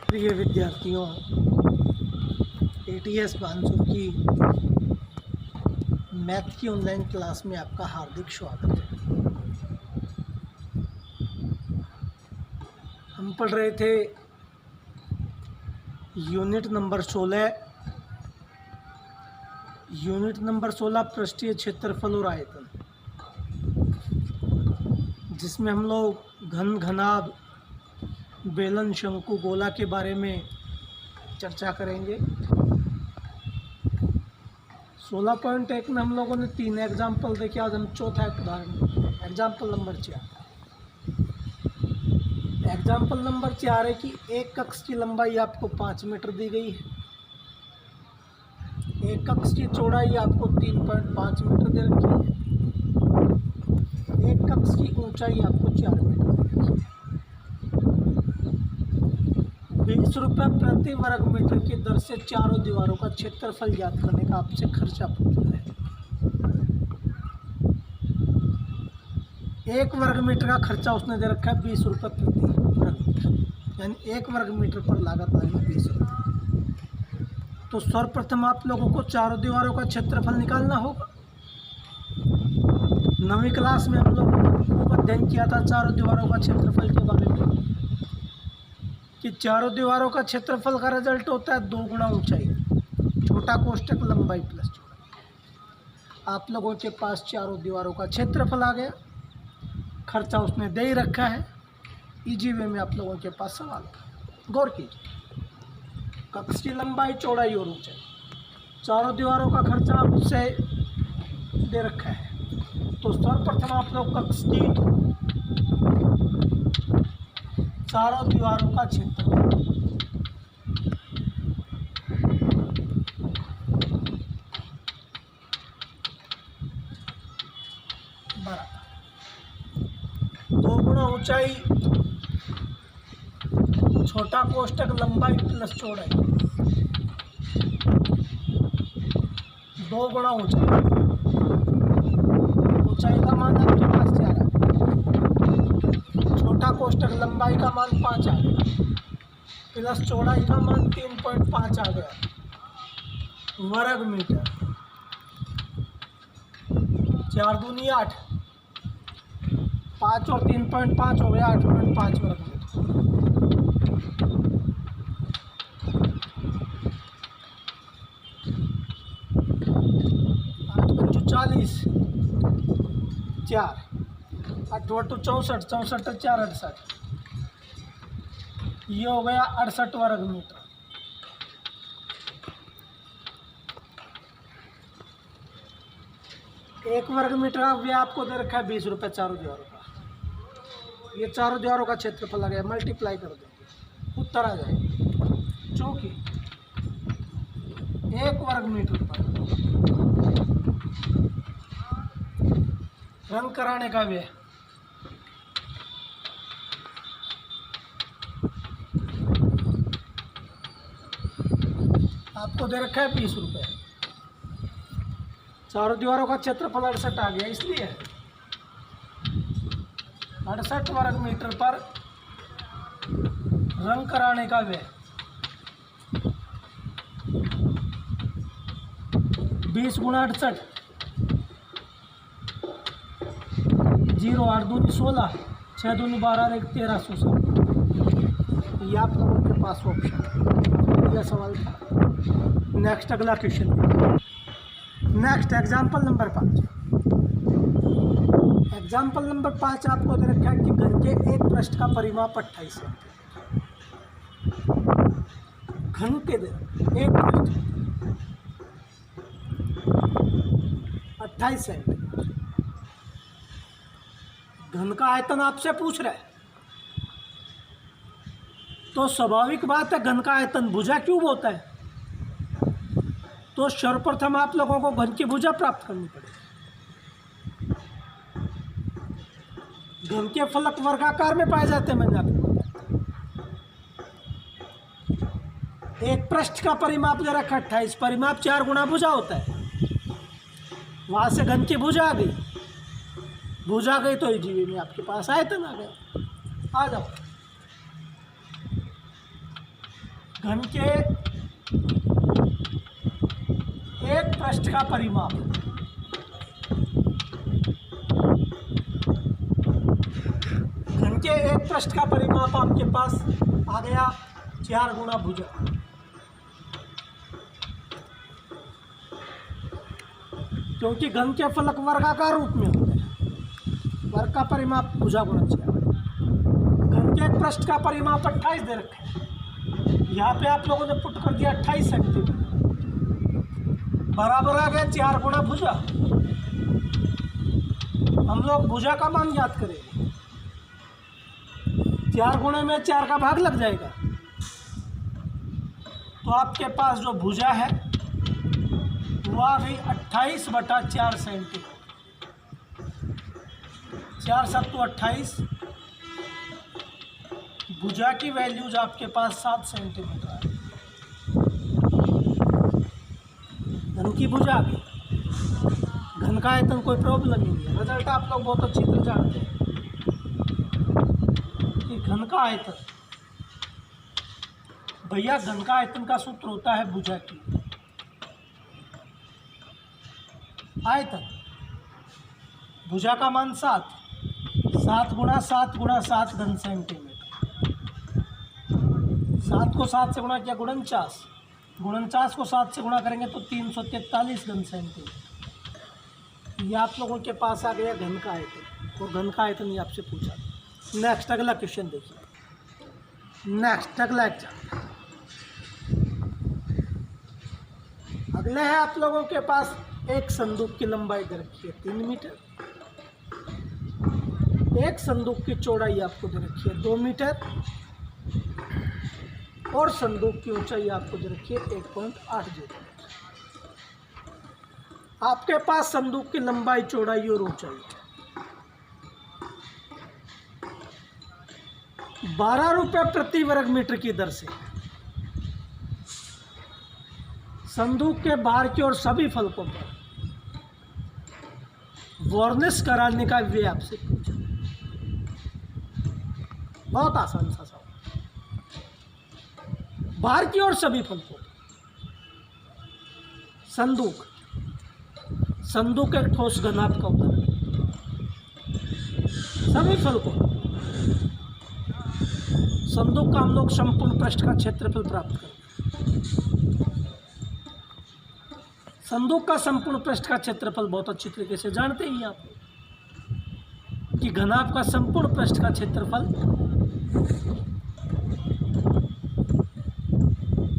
प्रिय विद्यार्थियों, एटीएस बानसूर की मैथ की ऑनलाइन क्लास में आपका हार्दिक स्वागत है। हम पढ़ रहे थे यूनिट नंबर 16 पृष्ठीय क्षेत्रफल और आयतन, जिसमें हम लोग घन, घनाभ, बेलन, शंकु, गोला के बारे में चर्चा करेंगे। 16.1 में हम लोगों ने 3 एग्जाम्पल देखे। आज हम चौथा उदाहरण, एग्जाम्पल नंबर 4। एग्जाम्पल नंबर 4 है कि एक कक्ष की लंबाई आपको 5 मीटर दी गई है, एक कक्ष की चौड़ाई आपको 3.5 मीटर दे रखी है, एक कक्ष की ऊंचाई आपको 4 मीटर दे रखी है। 20 रुपये प्रति वर्ग मीटर की दर से चारों दीवारों का क्षेत्रफल ज्ञात करने का आपसे खर्चा पूछा है। 1 वर्ग मीटर का खर्चा उसने दे रखा है 20 रुपये प्रति वर्ग मीटर, यानी 1 वर्ग मीटर पर लागत आएगी 20 रुपये। तो सर्वप्रथम आप लोगों को चारों दीवारों का क्षेत्रफल निकालना होगा। 9वीं क्लास में हम लोगों ने खूब अध्ययन किया था चारों दीवारों का क्षेत्रफल के बारे में, कि चारों दीवारों का क्षेत्रफल का रिजल्ट होता है 2 गुना ऊंचाई, छोटा कोष्टक लंबाई प्लस चौड़ाई। आप लोगों के पास चारों दीवारों का क्षेत्रफल आ गया, खर्चा उसने दे ही रखा है। इजी वे में आप लोगों के पास सवाल है, गौर कीजिए। कक्ष की लंबाई, चौड़ाई और ऊंचाई, चारों दीवारों का खर्चा उससे दे रखा है। तो सर्वप्रथम आप लोग कक्ष की चारों दीवारों का क्षेत्रफल बराबर 2 गुना ऊंचाई, छोटा कोष्टक लंबाई प्लस चौड़ाई, 2 गुना ऊंचाई। ऊंचाई का मान आपके पास 4 है, छोटा कोष्टक लंबाई का मान 5 आ गया, प्लस चौड़ाई का मान 3.5 आ गया वर्ग मीटर। 4 दूनी 8, 5 और 3.5 हो गया 8.5 वर्ग मीटर। 8 × 40, 4, 8 × 64, 64 4 68, ये हो गया 68 वर्ग मीटर। एक वर्ग मीटर का व्यय आपको दे रखा है 20 रुपये चारों दीवारों का। ये चारों दीवारों का क्षेत्रफल आ गया, मल्टीप्लाई कर देंगे, उत्तर आ जाएगा। चूँकि 1 वर्ग मीटर पर रंग कराने का व्यय आपको दे रखा है 20 रुपये। चारों दीवारों का क्षेत्रफल 68 आ गया, इसलिए 68 वर्ग मीटर पर रंग कराने का व्यय 20 गुणा 68, 0 8 दूनी 16, 6 दूनी 12, 1 1360। ये आप लोगों के पास ऑप्शन है, यह सवाल था। नेक्स्ट अगला question, next example number 5। Example number 5 आपको दे रखा है कि घन के एक पृष्ठ का परिमाप 28 है। घन के एक पृष्ठ 28 सेंटीमीटर। घन का आयतन आपसे पूछ रहा है, तो स्वाभाविक बात है घन का आयतन भुजा क्यूब होता है। तो सर्वप्रथम आप लोगों को घन की भुजा प्राप्त करनी पड़ेगी। घन के फलक वर्गाकार में पाए जाते हैं। मैंने आपको एक पृष्ठ का परिमाप दे रखा 28, परिमाप 4 गुना भुजा होता है। वहां से घन की भुजा आ गई, भुजा गई तो जीवी में आपके पास आयतन आ गया। आ जाओ, घन के एक पृष्ठ का परिमाप, घन के एक पृष्ठ का परिमाप आपके पास आ गया 4 गुना भुजा। क्योंकि घन के फलक वर्गाकार रूप में होते हैं, वर्ग का परिमाप भुजा गुणा 4। घन के एक पृष्ठ का परिमाप 28 दे रखे हैं, यहाँ पे आप लोगों ने पुट कर दिया 28 सेंटीमीटर, बराबर आ गया 4 गुना भुजा। हम लोग भुजा का मान याद करेंगे, 4 गुणे में 4 का भाग लग जाएगा, तो आपके पास जो भुजा है वो आ गई 28/4 सेंटीमीटर। 4 सत्तू 28, भुजा की वैल्यूज आपके पास 7 सेंटीमीटर है। घन की भुजा आ गई, घन का आयतन कोई प्रॉब्लम ही नहीं है। रिजल्ट आप लोग बहुत अच्छी तरह जानते हैं कि घन का आयतन, भैया घन का आयतन का सूत्र होता है भुजा की आयतन। भुजा का मान 7, 7 गुणा 7 गुणा 7 घन सेंटीमीटर। 7 को 7 से गुणा किया 49, 49 को 7 से गुणा करेंगे तो 343 घन सेंटीमीटर। ये आप लोगों के पास आ गया घन का आयतन, और घन का आयतन ये आपसे पूछा। नेक्स्ट अगला क्वेश्चन देखिए, नेक्स्ट अगला एग्जाम अगले है आप लोगों के पास। एक संदूक की लंबाई दे रखी है 3 मीटर, एक संदूक की चौड़ाई आपको दे रखी है 2 मीटर, और संदूक की ऊंचाई आपको दे रखी है 1.80 मीटर। आपके पास संदूक की लंबाई, चौड़ाई और ऊंचाई 12 रुपये प्रति वर्ग मीटर की दर से संदूक के बाहर की ओर सभी फलकों पर वार्निश कराने का वे आपसे पूछा। बहुत आसान सा सवाल। बाहर की ओर सभी फलकों पर संदूक, संदूक एक ठोस घनाभ का उदाहरण, सभी फलकों संदूक का हम लोग संपूर्ण पृष्ठ का क्षेत्रफल प्राप्त करें। संदूक का संपूर्ण पृष्ठ का क्षेत्रफल बहुत अच्छी तरीके से जानते ही आप कि घनाभ का संपूर्ण पृष्ठ का क्षेत्रफल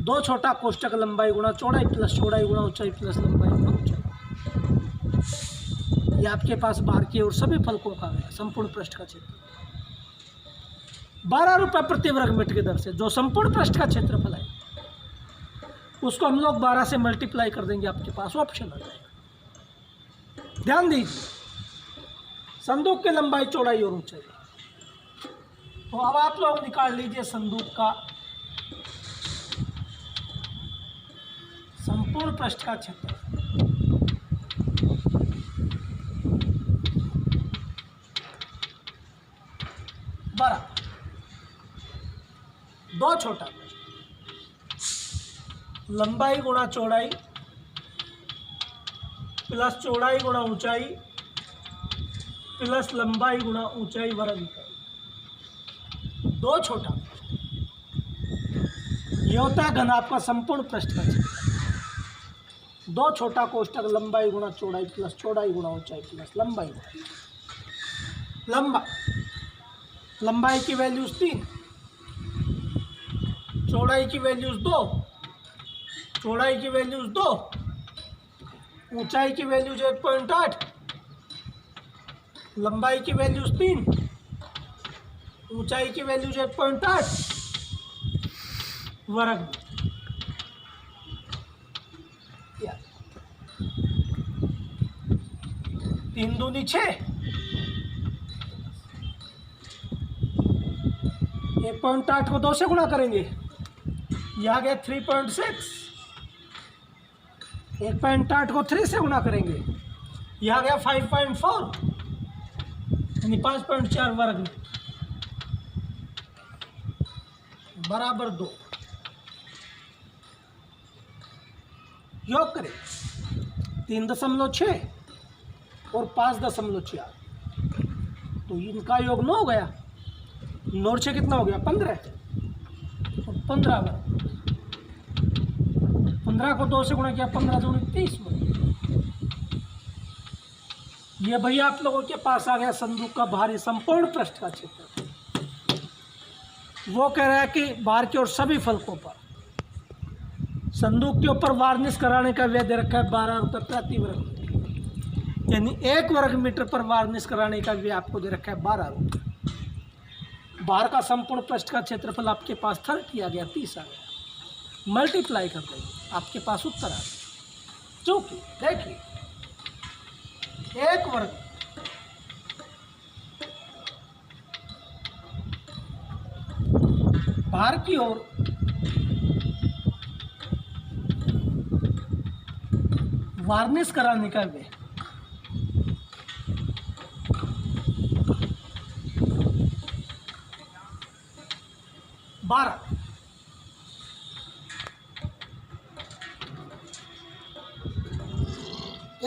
2 छोटा कोष्ठक लंबाई गुणा चौड़ाई प्लस चौड़ाई गुणा ऊंचाई प्लस लंबाई गुणा ऊंचाई। ये आपके पास बाहर की ओर सभी फलकों का है संपूर्ण पृष्ठ का क्षेत्रफल 12 रुपये प्रति वर्ग मीटर की दर से। जो संपूर्ण पृष्ठ का क्षेत्रफल है उसको हम लोग 12 से मल्टीप्लाई कर देंगे, आपके पास ऑप्शन आ जाएगा। ध्यान दीजिए, संदूक की लंबाई, चौड़ाई और ऊंचाई। तो अब आप लोग निकाल लीजिए संदूक का संपूर्ण पृष्ठ का क्षेत्रफल। बराबर 2 छोटा लंबाई गुणा चौड़ाई प्लस चौड़ाई गुणा ऊंचाई प्लस लंबाई गुणा ऊंचाई वर्ग इकाई। 2 छोटा, ये होता है घनाभ का संपूर्ण पृष्ठ का क्षेत्रफल। 2 छोटा कोष्ठक लंबाई गुणा चौड़ाई प्लस चौड़ाई गुणा ऊंचाई प्लस लंबाई। लंबाई की वैल्यूज 3, चौड़ाई की वैल्यूज 2, चौड़ाई की वैल्यूज 2, ऊंचाई की वैल्यूज 1.8, लंबाई की वैल्यूज 3, ऊंचाई की वैल्यूज 1.8 वर्ग। 3 दूनी 6, 1.8 को 2 से गुणा करेंगे, यह आ गया 3.6। 1.8 को 3 से गुणा करेंगे, यह आ गया 5.4, यानी 5.4 वर्ग मीटर बराबर 2। योग करें 3.6 और 5.4, तो इनका योग 9 हो गया। 9 से कितना हो गया 15, और 15 वर्ग, 15 को 2 से गुणा किया, 15 दूनी 30 वर्ग। ये भैया आप लोगों के पास आ गया संदूक का भारी संपूर्ण पृष्ठ का क्षेत्र। वो कह रहा है कि बाहर की ओर सभी फलकों पर संदूक के ऊपर वार्निश कराने का व्यय दे रखा है 12 रुपये प्रति वर्ग मीटर, यानी 1 वर्ग मीटर पर वार्निश कराने का व्यय आपको दे रखा है 12 रुपये। बाहर का संपूर्ण पृष्ठ का क्षेत्रफल आपके पास 30 आ गया, 30 आ गया, मल्टीप्लाई कर देंगे, आपके पास उत्तर आ गया। जो कि देखिए 1 वर्ग बाहर की ओर वार्निश कराने का व्यय 12,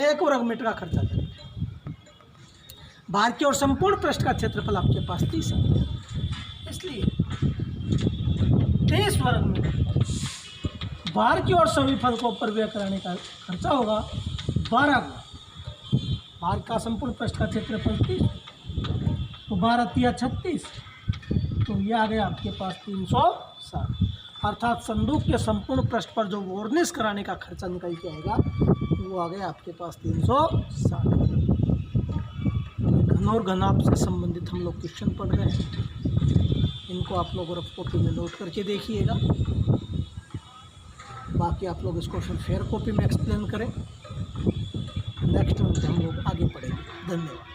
एक वर्ग मीटर का खर्चा करेंगे। बाहर की ओर संपूर्ण पृष्ठ का क्षेत्रफल आपके पास 30 है, इसलिए 30 वर्ग मीटर बाहर की ओर सभी फलकों पर व्यय कराने का खर्चा होगा 12 गुना। बाहर का संपूर्ण पृष्ठ का क्षेत्रफल 30, तो 12 तिया 36, तो ये आ गया आपके पास 360, अर्थात संदूक के संपूर्ण पृष्ठ पर जो वार्निश कराने का खर्चा निकल के आएगा वो आ गया आपके पास 360। घन और घनाभ से संबंधित हम लोग क्वेश्चन पढ़ रहे हैं, इनको आप लोग रफ कॉपी में नोट करके देखिएगा। बाकी आप लोग इसको फिर फेयर कॉपी में एक्सप्लेन करें। नेक्स्ट में हम लोग आगे पढ़ेंगे। धन्यवाद।